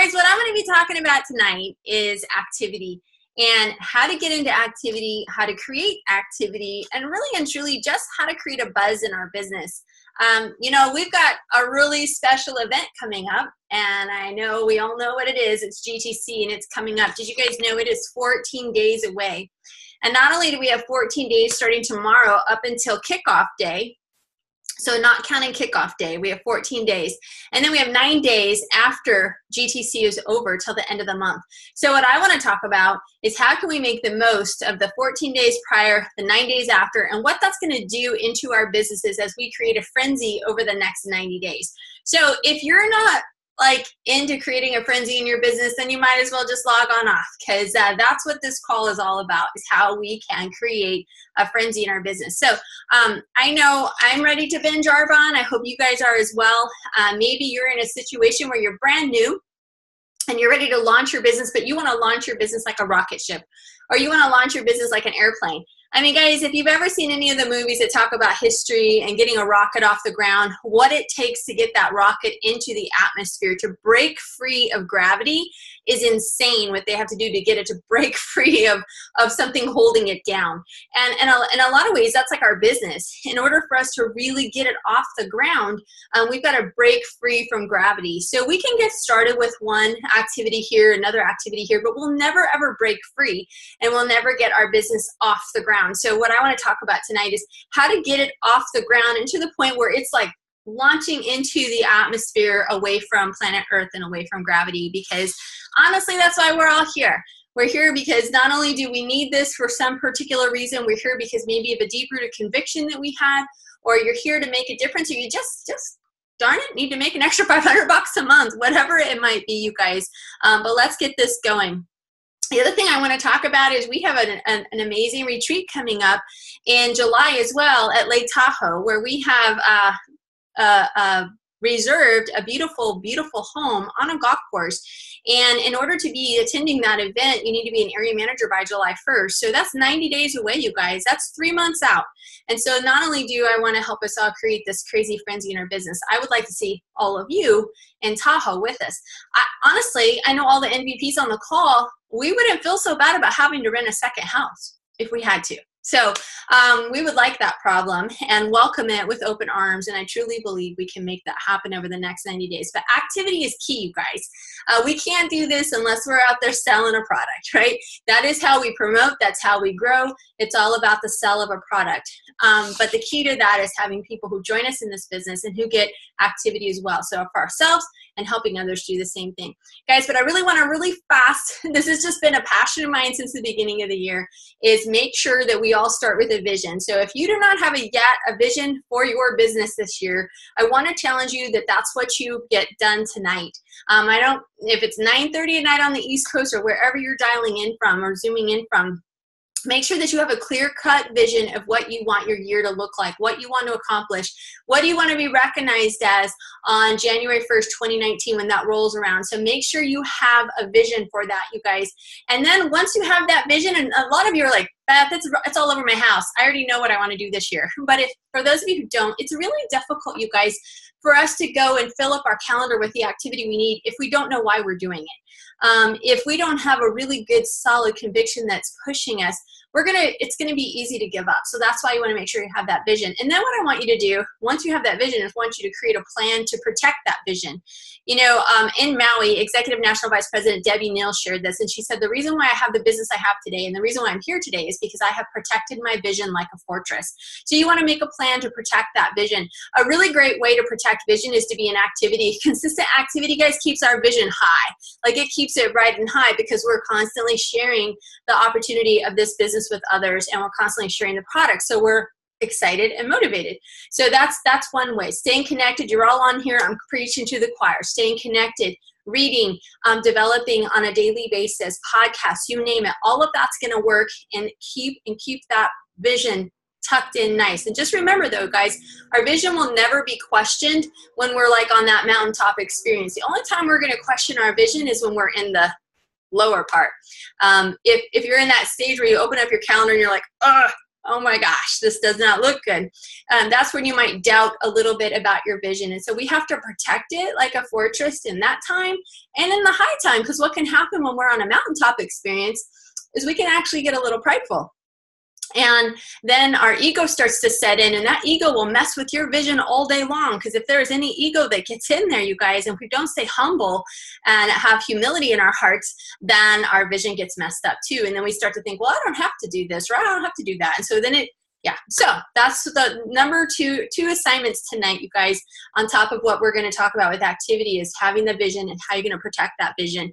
guys, what I'm going to be talking about tonight is activity and how to get into activity, how to create activity, and really and truly just how to create a buzz in our business. You know, we've got a really special event coming up, and I know we all know what it is. It's GTC, and it's coming up. Did you guys know it is 14 days away? And not only do we have 14 days starting tomorrow up until kickoff day, so not counting kickoff day, we have 14 days. And then we have 9 days after GTC is over till the end of the month. So what I want to talk about is how can we make the most of the 14 days prior, the 9 days after, and what that's going to do into our businesses as we create a frenzy over the next 90 days. So if you're not like into creating a frenzy in your business, then you might as well just log on off, because that's what this call is all about, is how we can create a frenzy in our business. So I know I'm ready to binge Arbonne. I hope you guys are as well. Maybe you're in a situation where you're brand new and you're ready to launch your business, but you want to launch your business like a rocket ship, or you want to launch your business like an airplane. I mean, guys, if you've ever seen any of the movies that talk about history and getting a rocket off the ground, what it takes to get that rocket into the atmosphere to break free of gravity is insane. What they have to do to get it to break free of something holding it down. And in a lot of ways, that's like our business. In order for us to really get it off the ground, we've got to break free from gravity. So we can get started with one activity here, another activity here, but we'll never ever break free, and we'll never get our business off the ground. So what I want to talk about tonight is how to get it off the ground and to the point where it's like launching into the atmosphere away from planet Earth and away from gravity, because honestly, that's why we're all here. We're here because not only do we need this for some particular reason, we're here because maybe of a deep-rooted conviction that we have, or you're here to make a difference, or you just darn it, need to make an extra $500 a month, whatever it might be, you guys. But let's get this going. The other thing I want to talk about is we have an amazing retreat coming up in July as well at Lake Tahoe, where we have reserved a beautiful, beautiful home on a golf course. And in order to be attending that event, you need to be an area manager by July 1st. So that's 90 days away, you guys. That's 3 months out. And so not only do I want to help us all create this crazy frenzy in our business, I would like to see all of you in Tahoe with us. Honestly, I know all the NVPs on the call, we wouldn't feel so bad about having to rent a second house if we had to. So we would like that problem and welcome it with open arms, and I truly believe we can make that happen over the next 90 days. But activity is key, you guys. We can't do this unless we're out there selling a product, right? That is how we promote. That's how we grow. It's all about the sell of a product. But the key to that is having people who join us in this business and who get activity as well. So for ourselves and helping others do the same thing. Guys, but I really want to really fast, this has just been a passion of mine since the beginning of the year, is make sure that we all start with a vision. So if you do not have a vision for your business this year, I want to challenge you that that's what you get done tonight. If it's 9:30 at night on the East Coast or wherever you're dialing in from or zooming in from, make sure that you have a clear-cut vision of what you want your year to look like, what you want to accomplish, what do you want to be recognized as on January 1st, 2019 when that rolls around. So make sure you have a vision for that, you guys. And then once you have that vision, and a lot of you are like, Beth, it's all over my house. I already know what I want to do this year. But for those of you who don't, it's really difficult, you guys, for us to go and fill up our calendar with the activity we need if we don't know why we're doing it. If we don't have a really good, solid conviction that's pushing us, it's gonna be easy to give up. So that's why you want to make sure you have that vision. And then what I want you to do, once you have that vision, is I want you to create a plan to protect that vision. You know, in Maui, Executive National Vice President Debbie Neal shared this, and she said, the reason why I have the business I have today and the reason why I'm here today is because I have protected my vision like a fortress. So you want to make a plan to protect that vision. A really great way to protect vision is to be in activity. Consistent activity, guys, keeps our vision high. Like, it keeps it bright and high because we're constantly sharing the opportunity of this business with others, and we're constantly sharing the product. So we're excited and motivated. So that's one way. Staying connected. You're all on here. I'm preaching to the choir. Staying connected, reading, developing on a daily basis, podcasts, you name it. All of that's going to work and keep that vision tucked in nice. And just remember though, guys, our vision will never be questioned when we're like on that mountaintop experience. The only time we're going to question our vision is when we're in the lower part. If you're in that stage where you open up your calendar and you're like, ugh, oh my gosh, this does not look good. That's when you might doubt a little bit about your vision. And so we have to protect it like a fortress in that time and in the high time, because what can happen when we're on a mountaintop experience is we can actually get a little prideful. And then our ego starts to set in, and that ego will mess with your vision all day long. Because if there's any ego that gets in there, you guys, and if we don't stay humble and have humility in our hearts, then our vision gets messed up too. And then we start to think, well, I don't have to do this, or I don't have to do that. And so then so that's the number two assignments tonight, you guys, on top of what we're going to talk about with activity, is having the vision and how you're going to protect that vision.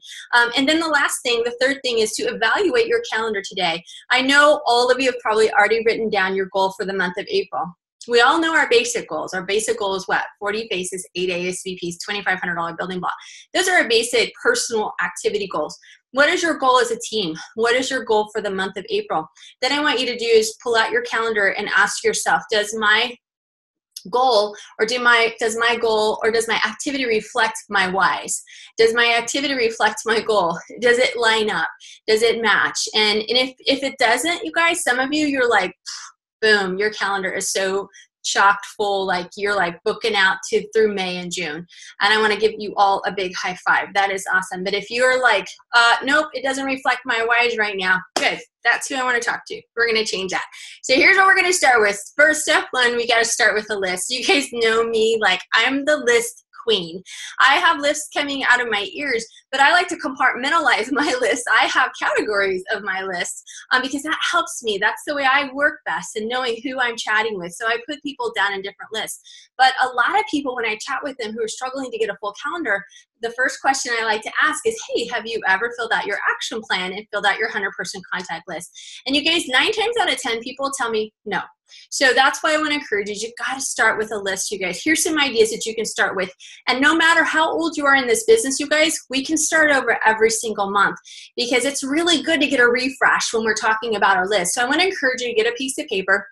And then the last thing, the third thing, is to evaluate your calendar today. I know all of you have probably already written down your goal for the month of April. We all know our basic goals. Our basic goal is what? 40 faces, 8 ASVPs, $2,500 building block. Those are our basic personal activity goals. What is your goal as a team? What is your goal for the month of April? Then I want you to do is pull out your calendar and ask yourself, does my goal or does my activity reflect my whys? Does my activity reflect my goal? Does it line up? Does it match? And if it doesn't, you guys, some of you, you're like, boom, your calendar is so chocked full, like you're like booking out through May and June. And I want to give you all a big high five. That is awesome. But if you're like, nope, it doesn't reflect my whys right now, good. That's who I want to talk to. We're going to change that. So here's what we're going to start with. First, step one, we got to start with a list. You guys know me, like I'm the list queen. I have lists coming out of my ears, but I like to compartmentalize my list. I have categories of my list because that helps me. That's the way I work best, in knowing who I'm chatting with. So I put people down in different lists. But a lot of people, when I chat with them who are struggling to get a full calendar, the first question I like to ask is, hey, have you ever filled out your action plan and filled out your 100-person contact list? And you guys, 9 times out of 10, people tell me no. So that's why I want to encourage you. You've got to start with a list, you guys. Here's some ideas that you can start with. And no matter how old you are in this business, you guys, we can start over every single month, because it's really good to get a refresh when we're talking about our list. So I want to encourage you to get a piece of paper.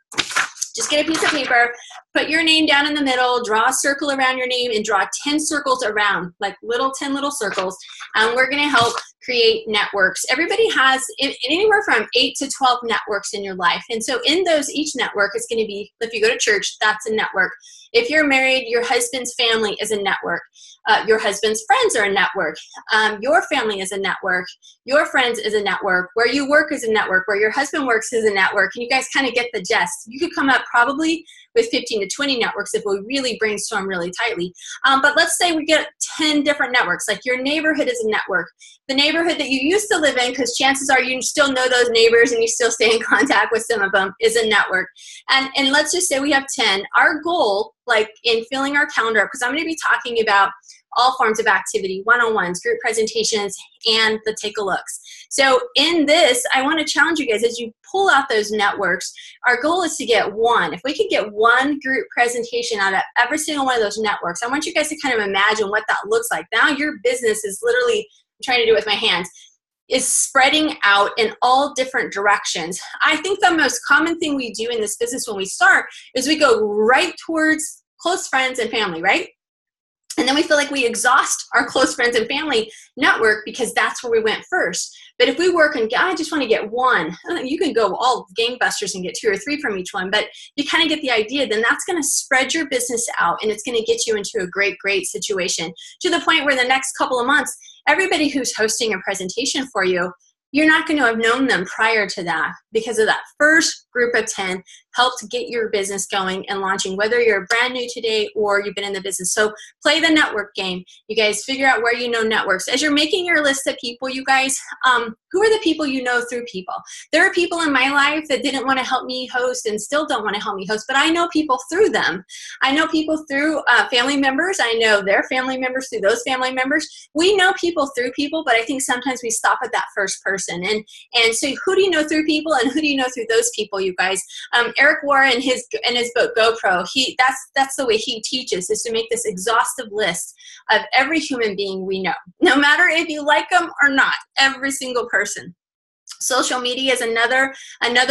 Just get a piece of paper, put your name down in the middle, draw a circle around your name, and draw 10 circles around, like 10 little circles. And we're going to help create networks. Everybody has anywhere from 8 to 12 networks in your life. And so in those, each network is going to be, if you go to church, that's a network. If you're married, your husband's family is a network. Your husband's friends are a network. Your family is a network. Your friends is a network. Where you work is a network. Where your husband works is a network. And you guys kind of get the gist. You could come up probably with 15 to 20 networks if we really brainstorm really tightly. But let's say we get 10 different networks. Like your neighborhood is a network. The neighborhood that you used to live in, because chances are you still know those neighbors and you still stay in contact with some of them, is a network. And let's just say we have 10. Our goal, like in filling our calendar up, because I'm going to be talking about all forms of activity, one-on-ones, group presentations, and the take-a-looks. So in this, I want to challenge you guys, as you pull out those networks, our goal is to get one. If we could get one group presentation out of every single one of those networks, I want you guys to kind of imagine what that looks like. Now your business is literally, I'm trying to do it with my hands, is spreading out in all different directions. I think the most common thing we do in this business when we start is we go right towards close friends and family, right? And then we feel like we exhaust our close friends and family network because that's where we went first. But if we work and I just want to get one, you can go all gangbusters and get 2 or 3 from each one, but you kind of get the idea, then that's going to spread your business out and it's going to get you into a great, great situation to the point where the next couple of months, everybody who's hosting a presentation for you, you're not going to have known them prior to that, because of that first group of 10 helped get your business going and launching, whether you're brand new today or you've been in the business. So play the network game. You guys figure out where you know networks. As you're making your list of people, you guys, who are the people you know through people? There are people in my life that didn't want to help me host and still don't want to help me host, but I know people through them. I know people through family members. I know their family members through those family members. We know people through people, but I think sometimes we stop at that first person. And so who do you know through people and who do you know through those people, you guys? Eric Warren, in his book GoPro, that's the way he teaches, is to make this exhaustive list of every human being we know, no matter if you like them or not, every single person. Social media is another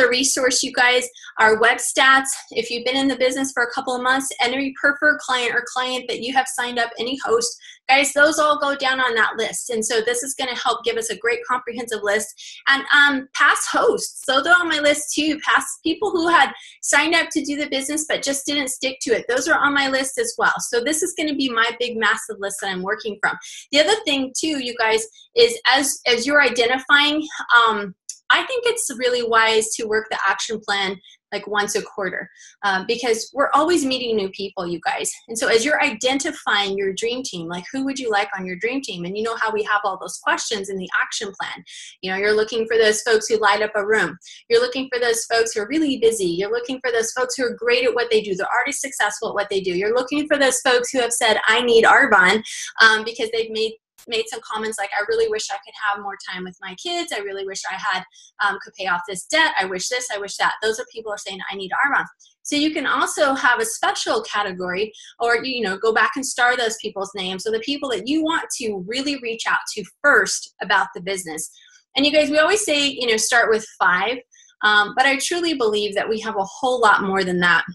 resource, you guys. Our web stats, if you've been in the business for a couple of months, any preferred client or client that you have signed up, any host, Guys, those all go down on that list. And so this is going to help give us a great comprehensive list. And past hosts, so they're on my list too. Past people who had signed up to do the business but just didn't stick to it. Those are on my list as well. So this is going to be my big massive list that I'm working from. The other thing too, you guys, is as you're identifying, I think it's really wise to work the action plan like once a quarter, because we're always meeting new people, you guys. And so as you're identifying your dream team, like who would you like on your dream team? And you know how we have all those questions in the action plan. You know, you're looking for those folks who light up a room. You're looking for those folks who are really busy. You're looking for those folks who are great at what they do. They're already successful at what they do. You're looking for those folks who have said, I need Arbonne, because they've made some comments like, I really wish I could have more time with my kids. I really wish I had could pay off this debt. I wish this, I wish that. Those are people who are saying, I need Arbonne. So you can also have a special category, or go back and star those people's names. So the people that you want to really reach out to first about the business. And you guys, we always say, start with 5, but I truly believe that we have a whole lot more than that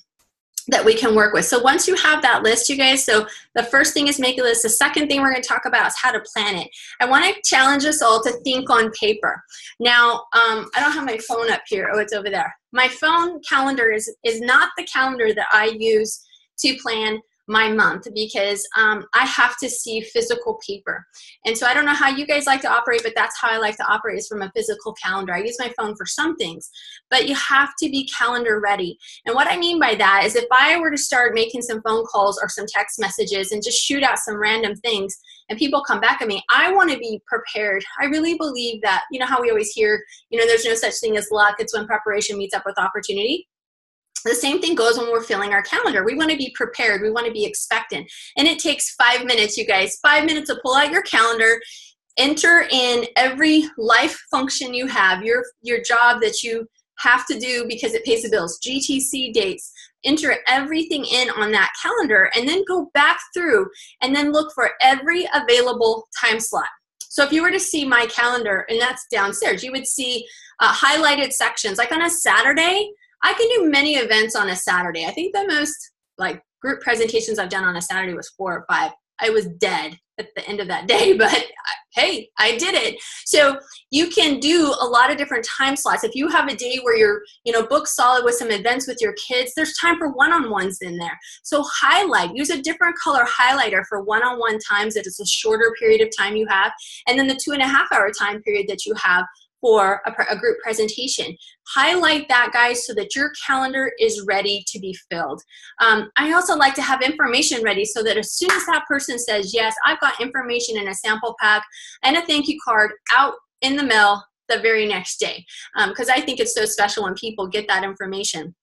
we can work with. So once you have that list, you guys, so the first thing is make a list. The second thing we're going to talk about is how to plan it. I want to challenge us all to think on paper. Now, I don't have my phone up here. Oh, it's over there. My phone calendar is not the calendar that I use to plan my month, because I have to see physical paper. And so I don't know how you guys like to operate, but that's how I like to operate, is from a physical calendar. I use my phone for some things, but you have to be calendar ready. And what I mean by that is, if I were to start making some phone calls or some text messages and just shoot out some random things and people come back at me, I want to be prepared. I really believe that, how we always hear, there's no such thing as luck. It's when preparation meets up with opportunity. The same thing goes when we're filling our calendar. We want to be prepared. We want to be expectant. And it takes 5 minutes, you guys. 5 minutes to pull out your calendar, enter in every life function you have, your job that you have to do because it pays the bills, GTC dates. Enter everything in on that calendar, and then go back through and then look for every available time slot. So if you were to see my calendar, and that's downstairs, you would see highlighted sections. Like on a Saturday, I can do many events on a Saturday. I think the most group presentations I've done on a Saturday was 4 or 5. I was dead at the end of that day, but hey, I did it. So you can do a lot of different time slots. If you have a day where you're, booked solid with some events with your kids, there's time for one-on-ones in there. So highlight, use a different color highlighter for one-on-one times that is a shorter period of time you have, and then the 2.5-hour time period that you have for a group presentation. Highlight that, guys, so that your calendar is ready to be filled. I also like to have information ready so that as soon as that person says, yes, I've got information in a sample pack and a thank you card out in the mail the very next day, because I think it's so special when people get that information.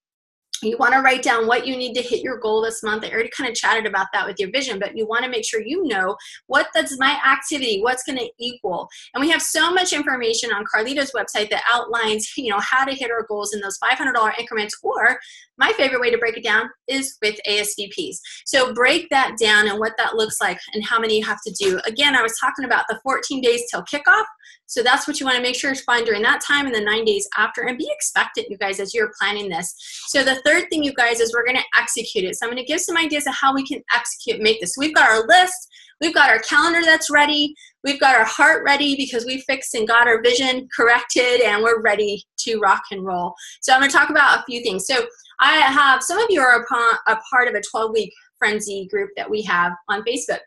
You want to write down what you need to hit your goal this month. I already kind of chatted about that with your vision, but you want to make sure you know what that's my activity, what's going to equal. And we have so much information on Carleeta's website that outlines, how to hit our goals in those $500 increments, or my favorite way to break it down is with ASVPs. So break that down and what that looks like and how many you have to do. Again, I was talking about the 14 days till kickoff. So that's what you want to make sure is fine during that time and the 9 days after, and be expectant, you guys, as you're planning this. So the third thing, you guys, is we're going to execute it. So I'm going to give some ideas of how we can execute, make this. We've got our list. We've got our calendar that's ready. We've got our heart ready because we fixed and got our vision corrected, and we're ready to rock and roll. So I'm going to talk about a few things. So I have, some of you are a part of a 12-week frenzy group that we have on Facebook.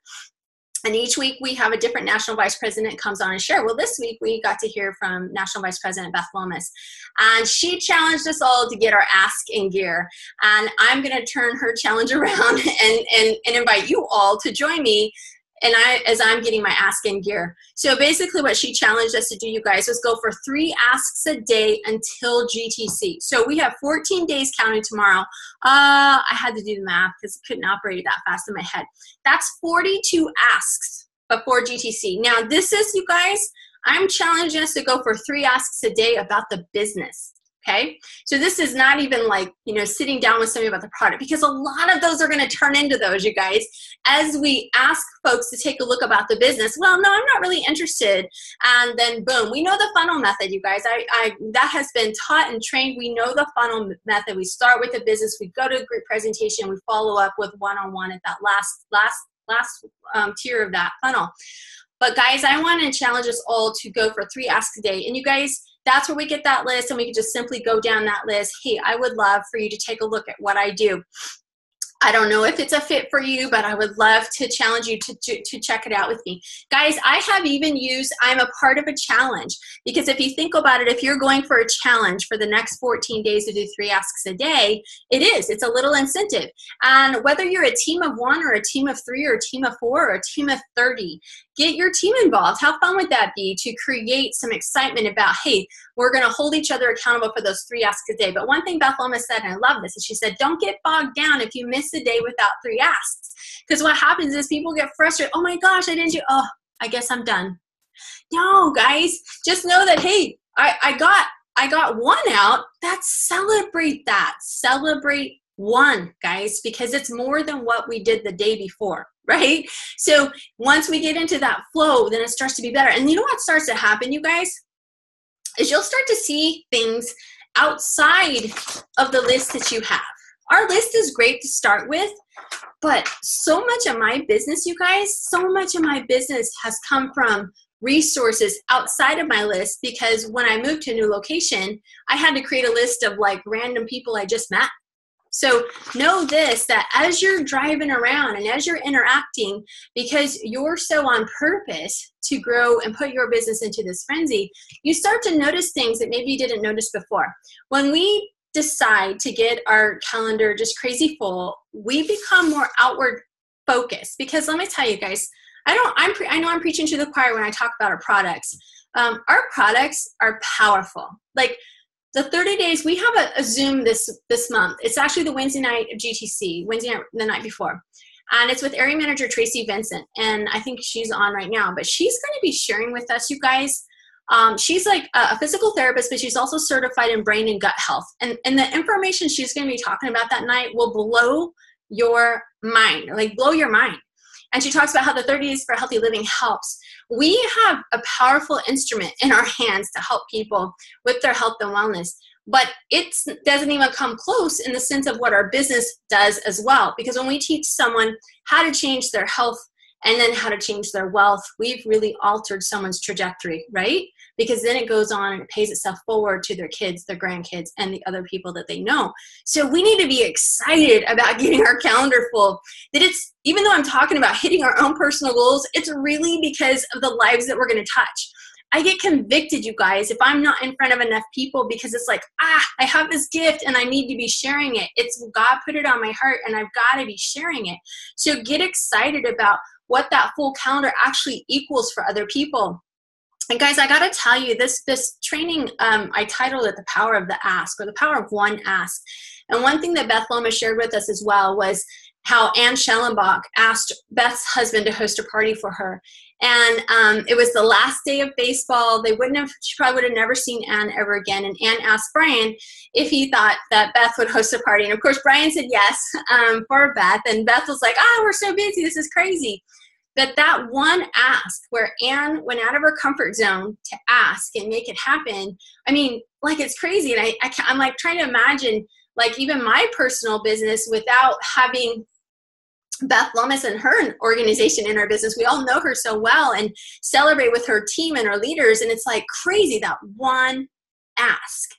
And each week we have a different national vice president comes on and share. Well, this week we got to hear from National Vice President Beth Lomas. And she challenged us all to get our ask in gear. And I'm going to turn her challenge around and invite you all to join me as I'm getting my ask in gear. So basically what she challenged us to do, you guys, was go for 3 asks a day until GTC. So we have 14 days counting tomorrow. I had to do the math because I couldn't operate that fast in my head. That's 42 asks before GTC. Now this is, you guys, I'm challenging us to go for 3 asks a day about the business. Okay, so this is not even like, sitting down with somebody about the product, because a lot of those are going to turn into those, you guys, as we ask folks to take a look about the business. Well, no, I'm not really interested. And then boom, we know the funnel method, you guys. That has been taught and trained. We know the funnel method. We start with the business, we go to a group presentation, we follow up with one-on-one at that last tier of that funnel. But guys, I want to challenge us all to go for 3 asks a day. And you guys, that's where we get that list, and we can just simply go down that list. Hey, I would love for you to take a look at what I do. I don't know if it's a fit for you, but I would love to challenge you to check it out with me. Guys, I have even used, I'm a part of a challenge, because if you think about it, if you're going for a challenge for the next 14 days to do 3 asks a day, it's a little incentive. And whether you're a team of 1 or a team of 3 or a team of 4 or a team of 30, get your team involved. How fun would that be to create some excitement about, hey, we're going to hold each other accountable for those 3 asks a day. But one thing Beth Loma said, and I love this, is she said, don't get bogged down if you miss a day without 3 asks. Because what happens is people get frustrated. Oh my gosh, I didn't do, oh, I guess I'm done. No, guys, just know that, hey, I got 1 out. Celebrate that. Celebrate 1, guys, because it's more than what we did the day before, right? So once we get into that flow, then it starts to be better. And you know what starts to happen, you guys? Is you'll start to see things outside of the list that you have. Our list is great to start with, but so much of my business, you guys, so much of my business has come from resources outside of my list, because when I moved to a new location, I had to create a list of like random people I just met. So know this, that as you're driving around and as you're interacting, because you're so on purpose to grow and put your business into this frenzy, you start to notice things that maybe you didn't notice before. When we decide to get our calendar just crazy full, we become more outward focused. Because let me tell you guys, I know I'm preaching to the choir when I talk about our products. Our products are powerful. Like, the 30 days, we have a Zoom this month. It's actually the Wednesday night of GTC, Wednesday night, the night before. And it's with area manager Tracy Vincent. And I think she's on right now. But she's going to be sharing with us, you guys. She's like a physical therapist, but she's also certified in brain and gut health. And the information she's going to be talking about that night will blow your mind, like blow your mind. And she talks about how the 30 days for healthy living helps. We have a powerful instrument in our hands to help people with their health and wellness, but it doesn't even come close in the sense of what our business does as well. Because when we teach someone how to change their health and then how to change their wealth, we've really altered someone's trajectory, right? Because then it goes on and it pays itself forward to their kids, their grandkids, and the other people that they know. So we need to be excited about getting our calendar full. That it's, even though I'm talking about hitting our own personal goals, it's really because of the lives that we're going to touch. I get convicted, you guys, if I'm not in front of enough people, because it's like, I have this gift and I need to be sharing it. It's God put it on my heart and I've got to be sharing it. So get excited about what that full calendar actually equals for other people. And guys, I got to tell you, this training, I titled it The Power of the Ask, or The Power of One Ask. And one thing that Beth Loma shared with us as well was how Ann Schellenbach asked Beth's husband to host a party for her. And it was the last day of baseball. She probably would have never seen Ann ever again. And Ann asked Brian if he thought that Beth would host a party. And of course, Brian said yes for Beth. And Beth was like, we're so busy. This is crazy. But that one ask where Ann went out of her comfort zone to ask and make it happen, I mean, like, it's crazy. And I'm like trying to imagine, like, even my personal business without having Beth Lomas and her organization in our business. We all know her so well and celebrate with her team and her leaders. And it's like crazy, that one ask,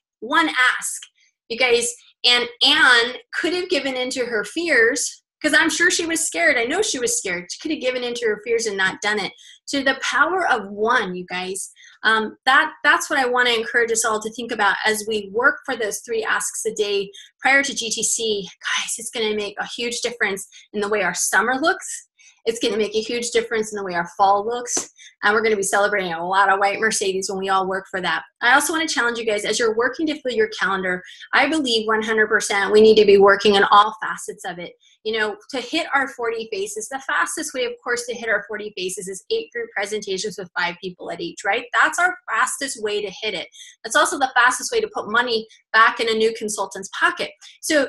you guys. And Ann could have given into her fears, because I'm sure she was scared. I know she was scared. She could have given into her fears and not done it. So the power of one, you guys, that's what I want to encourage us all to think about as we work for those 3 asks a day prior to GTC. Guys, it's going to make a huge difference in the way our summer looks. It's going to make a huge difference in the way our fall looks. And we're going to be celebrating a lot of white Mercedes when we all work for that. I also want to challenge you guys, as you're working to fill your calendar, I believe 100% we need to be working in all facets of it. You know, to hit our 40 faces, the fastest way, of course, to hit our 40 faces is 8 group presentations with 5 people at each, right? That's our fastest way to hit it. That's also the fastest way to put money back in a new consultant's pocket. So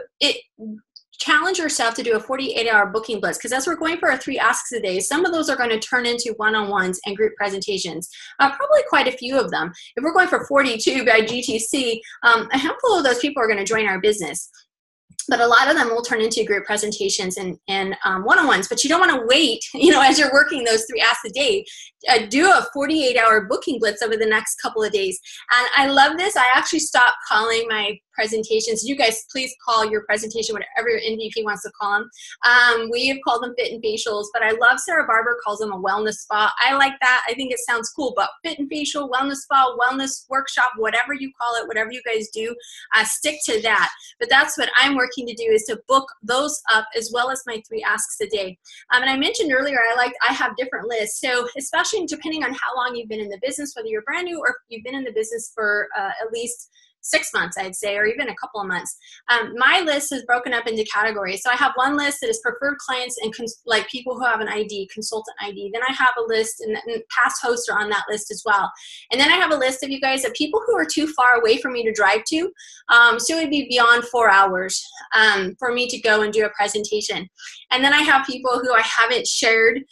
challenge yourself to do a 48-hour booking blitz, because as we're going for our 3 asks a day, some of those are going to turn into one-on-ones and group presentations, probably quite a few of them. If we're going for 42 by GTC, a handful of those people are going to join our business. but a lot of them will turn into group presentations and one-on-ones. But you don't want to wait, you know, as you're working those 3 asks a day. Do a 48-hour booking blitz over the next couple of days. And I love this. I actually stopped calling my presentations. You guys, please call your presentation whatever your MVP wants to call them. We have called them fit and facials, but I love Sarah Barber calls them a wellness spa. I like that. I think it sounds cool, but fit and facial, wellness spa, wellness workshop, whatever you call it, whatever you guys do, stick to that. But that's what I'm working to do, is to book those up as well as my 3 asks a day. And I mentioned earlier, I have different lists. So especially depending on how long you've been in the business, whether you're brand new or if you've been in the business for at least 6 months, I'd say, or even a couple of months. My list is broken up into categories. So I have one list that is preferred clients and like people who have an ID, consultant ID. Then I have a list, and past hosts are on that list as well. And then I have a list of you guys of people who are too far away for me to drive to. So it would be beyond 4 hours for me to go and do a presentation. And then I have people who I haven't shared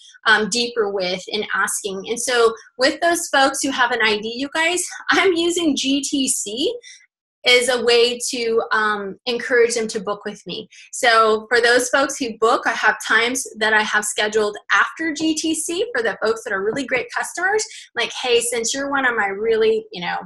deeper with in asking. And so with those folks who have an ID, you guys, I'm using GTC is a way to encourage them to book with me. So for those folks who book, I have times that I have scheduled after GTC for the folks that are really great customers. Like, hey, since you're one of my really, you know,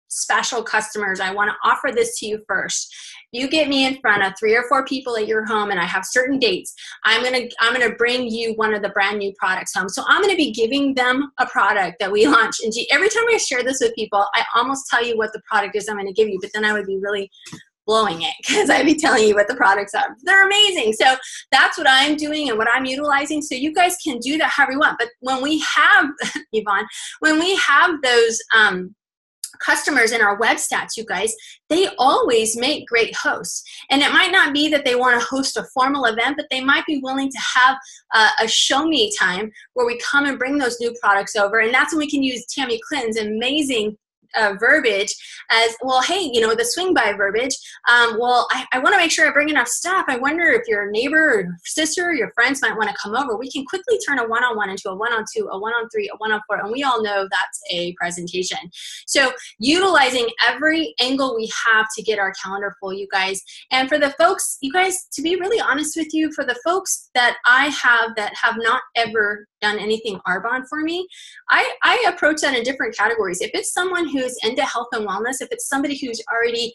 special customers, I want to offer this to you first. You get me in front of 3 or 4 people at your home, and I have certain dates. I'm gonna bring you one of the brand new products home. So I'm gonna be giving them a product that we launch. And every time I share this with people, I almost tell you what the product is I'm gonna give you, but then I would be really blowing it because I'd be telling you what the products are. They're amazing. So that's what I'm doing and what I'm utilizing. So you guys can do that however you want. But when we have, Yvonne, when we have those customers in our web stats, you guys, they always make great hosts. And it might not be that they want to host a formal event, but they might be willing to have a show me time where we come and bring those new products over. And that's when we can use Tammy Clinton's amazing verbiage as, well, hey, you know, the swing by verbiage. Well, I want to make sure I bring enough stuff. I wonder if your neighbor or sister or your friends might want to come over. We can quickly turn a one-on-one into a one-on-two, a one-on-three, a one-on-four, and we all know that's a presentation. So utilizing every angle we have to get our calendar full, you guys. And for the folks, you guys, to be really honest with you, for the folks that I have that have not ever done anything Arbonne for me, I approach that in different categories. If it's someone who's into health and wellness, if it's somebody who's already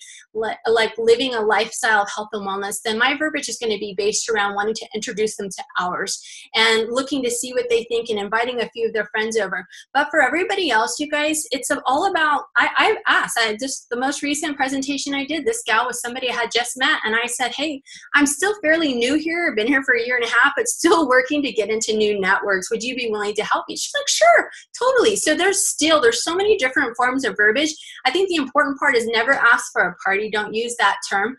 like living a lifestyle of health and wellness, then my verbiage is going to be based around wanting to introduce them to ours and looking to see what they think and inviting a few of their friends over. But for everybody else, you guys, it's all about, I've asked, just the most recent presentation I did, this gal was somebody I had just met, and I said, hey, I'm still fairly new here, I've been here for 1.5 years, but still working to get into new networks. Would you be willing to help me? She's like, sure, totally. So there's so many different forms of verbiage. I think the important part is never ask for a party. Don't use that term.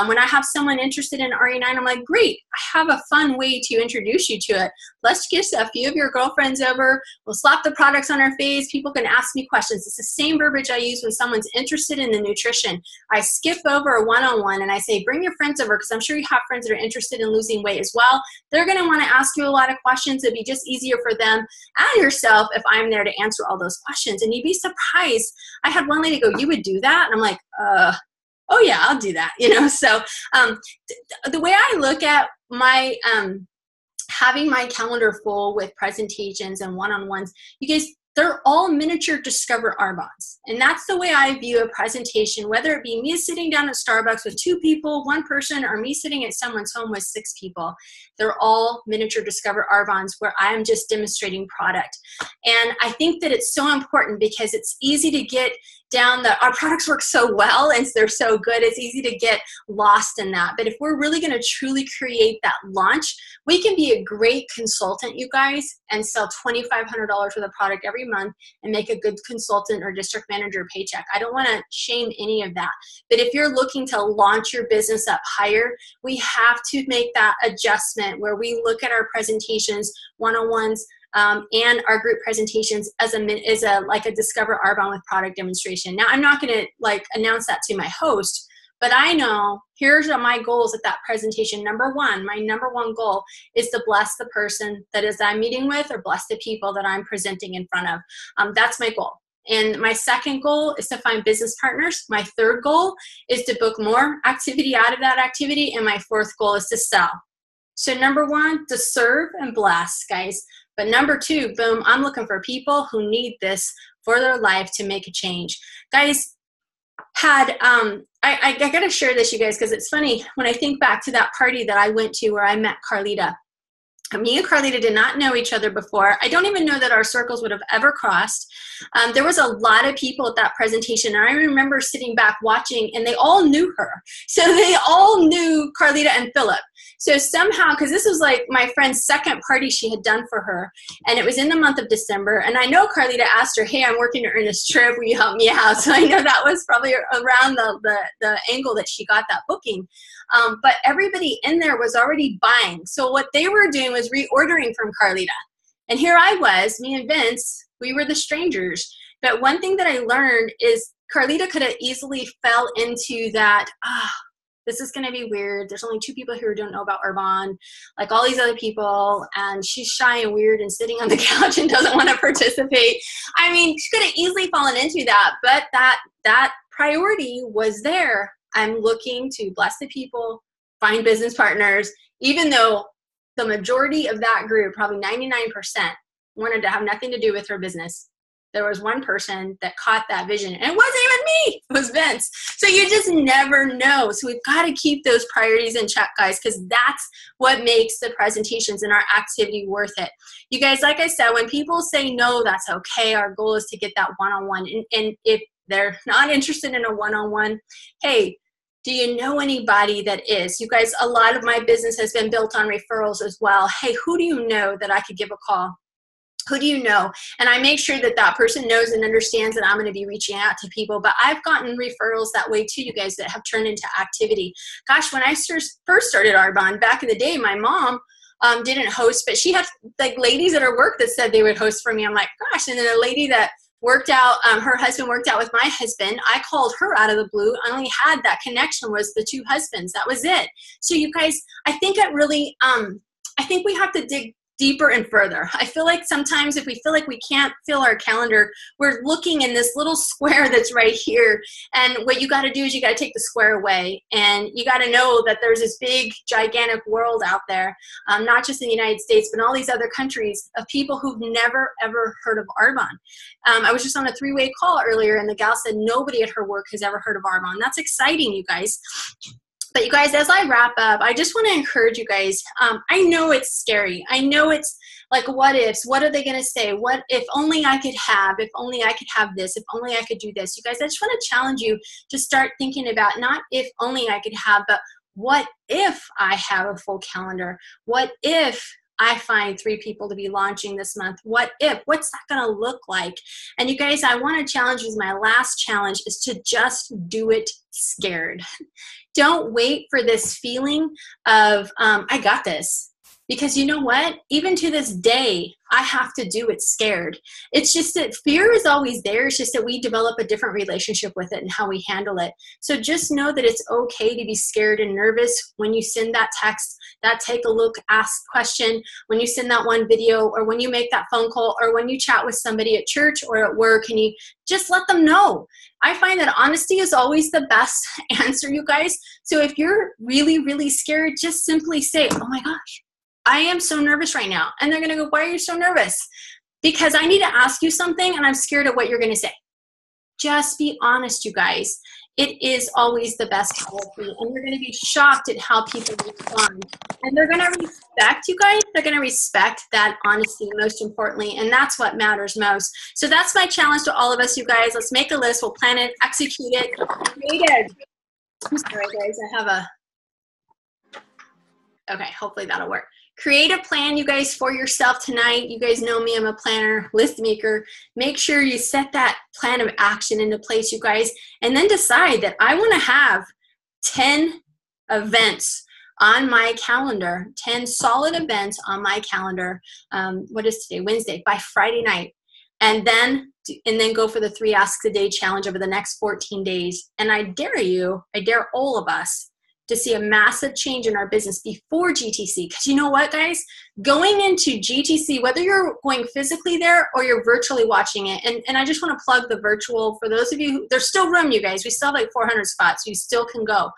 When I have someone interested in RE9, I'm like, great, I have a fun way to introduce you to it. Let's get a few of your girlfriends over. We'll slap the products on our face. People can ask me questions. It's the same verbiage I use when someone's interested in the nutrition. I skip over a one-on-one and I say, bring your friends over, because I'm sure you have friends that are interested in losing weight as well. They're going to want to ask you a lot of questions. It'd be just easier for them and yourself if I'm there to answer all those questions. And you'd be surprised. I had one lady go, you would do that? And I'm like, oh yeah, I'll do that. You know, so the way I look at my having my calendar full with presentations and one-on-ones, you guys, they're all miniature Discover Arbonnes. And that's the way I view a presentation, whether it be me sitting down at Starbucks with 2 people, 1 person, or me sitting at someone's home with 6 people. They're all miniature Discover Arbonnes where I'm just demonstrating product. And I think that it's so important because it's easy to get down our products work so well and they're so good, it's easy to get lost in that. But if we're really going to truly create that launch, we can be a great consultant, you guys, and sell $2,500 worth of product every month and make a good consultant or district manager paycheck. I don't want to shame any of that. But if you're looking to launch your business up higher, we have to make that adjustment where we look at our presentations, one-on-ones, and our group presentations as like a Discover Arbonne with product demonstration. Now, I'm not going to like announce that to my host, but I know here's my goals at that presentation. My number one goal is to bless the person that I'm meeting with or bless the people that I'm presenting in front of. That's my goal. And my second goal is to find business partners. My third goal is to book more activity out of that activity. And my fourth goal is to sell. So number one, to serve and bless, guys. But number two, boom, I'm looking for people who need this for their life to make a change. Guys, I gotta share this, you guys, because it's funny when I think back to that party that I went to where I met Carleeta. Me and Carleeta did not know each other before. I don't even know that our circles would have ever crossed. There was a lot of people at that presentation, and I remember sitting back watching, and they all knew her. So they all knew Carleeta and Philip. So somehow, because this was like my friend's second party she had done for her, and it was in the month of December, and I know Carleeta asked her, hey, I'm working to earn this trip, will you help me out? So I know that was probably around the angle that she got that booking. But everybody in there was already buying. So what they were doing was reordering from Carleeta. And here I was, me and Vince, we were the strangers. But one thing that I learned is Carleeta could have easily fell into that, this is going to be weird. There's only 2 people here who don't know about Arbonne, like all these other people, and she's shy and weird and sitting on the couch and doesn't want to participate. I mean, she could have easily fallen into that, but that priority was there. I'm looking to bless the people, find business partners, even though the majority of that group, probably 99%, wanted to have nothing to do with her business. There was one person that caught that vision, and it wasn't even me, it was Vince. So you just never know. So we've got to keep those priorities in check, guys, because that's what makes the presentations and our activity worth it. You guys, like I said, when people say no, that's okay. Our goal is to get that one-on-one. And if they're not interested in a one-on-one, hey, do you know anybody that is? You guys, a lot of my business has been built on referrals as well. Hey, who do you know that I could give a call? Who do you know? And I make sure that that person knows and understands that I'm going to be reaching out to people. But I've gotten referrals that way too, you guys, that have turned into activity. Gosh, when I first started Arbonne back in the day, my mom didn't host, but she had like ladies at her work that said they would host for me. I'm like, gosh. And then a lady that worked out, her husband worked out with my husband. I called her out of the blue. I only had that connection was the 2 husbands. That was it. So you guys, I think it really, I think we have to dig deeper and further. I feel like sometimes if we feel like we can't fill our calendar, we're looking in this little square that's right here. And what you got to do is you got to take the square away. And you got to know that there's this big, gigantic world out there, not just in the United States, but in all these other countries of people who've never, ever heard of Arbonne. I was just on a 3-way call earlier, and the gal said nobody at her work has ever heard of Arbonne. That's exciting, you guys. But you guys, as I wrap up, I just want to encourage you guys. I know it's scary. I know it's like, what ifs? What are they going to say? What if only I could have? If only I could have this? If only I could do this? You guys, I just want to challenge you to start thinking about not if only I could have, but what if I have a full calendar? What if I find 3 people to be launching this month? What if? What's that going to look like? And you guys, I want to challenge you. My last challenge is to just do it scared. Don't wait for this feeling of, I got this. Because you know what? Even to this day, I have to do it scared. It's just that fear is always there. It's just that we develop a different relationship with it and how we handle it. So just know that it's okay to be scared and nervous when you send that text, that take a look, ask question, when you send that one video, or when you make that phone call, or when you chat with somebody at church or at work, and you just let them know. I find that honesty is always the best answer, you guys. So if you're really, really scared, just simply say, oh my gosh, I am so nervous right now. And they're going to go, why are you so nervous? Because I need to ask you something and I'm scared of what you're going to say. Just be honest, you guys. It is always the best policy. And you're going to be shocked at how people respond. And they're going to respect, you guys. They're going to respect that honesty most importantly. And that's what matters most. So that's my challenge to all of us, you guys. Let's make a list. We'll plan it, execute it, create it. I'm sorry, guys. I have a... Okay, hopefully that'll work. Create a plan, you guys, for yourself tonight. You guys know me, I'm a planner, list maker. Make sure you set that plan of action into place, you guys, and then decide that I want to have 10 events on my calendar, 10 solid events on my calendar. What is today? Wednesday, by Friday night. And then go for the 3 Asks a Day challenge over the next 14 days. And I dare you, I dare all of us to see a massive change in our business before GTC. Because you know what, guys? going into GTC, whether you're going physically there or you're virtually watching it, and I just want to plug the virtual for those of you who, there's still room, you guys. We still have like 400 spots. You still can go.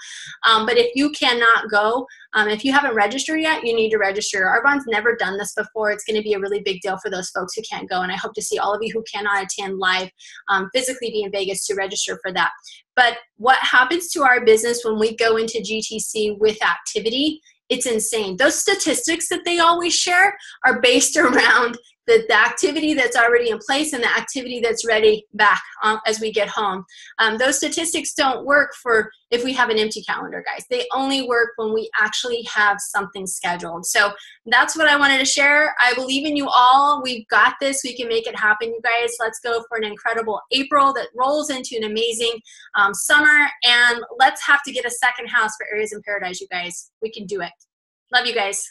But if you cannot go, if you haven't registered yet, you need to register. Arbonne's never done this before. It's going to be a really big deal for those folks who can't go, and I hope to see all of you who cannot attend live physically be in Vegas to register for that. But what happens to our business when we go into GTC with activity, it's insane. Those statistics that they always share are based around the activity that's already in place and the activity that's ready back as we get home. Those statistics don't work for if we have an empty calendar, guys. They only work when we actually have something scheduled. So that's what I wanted to share. I believe in you all. We've got this. We can make it happen, you guys. Let's go for an incredible April that rolls into an amazing summer. And let's have to get a second house for Areas in Paradise, you guys. We can do it. Love you guys.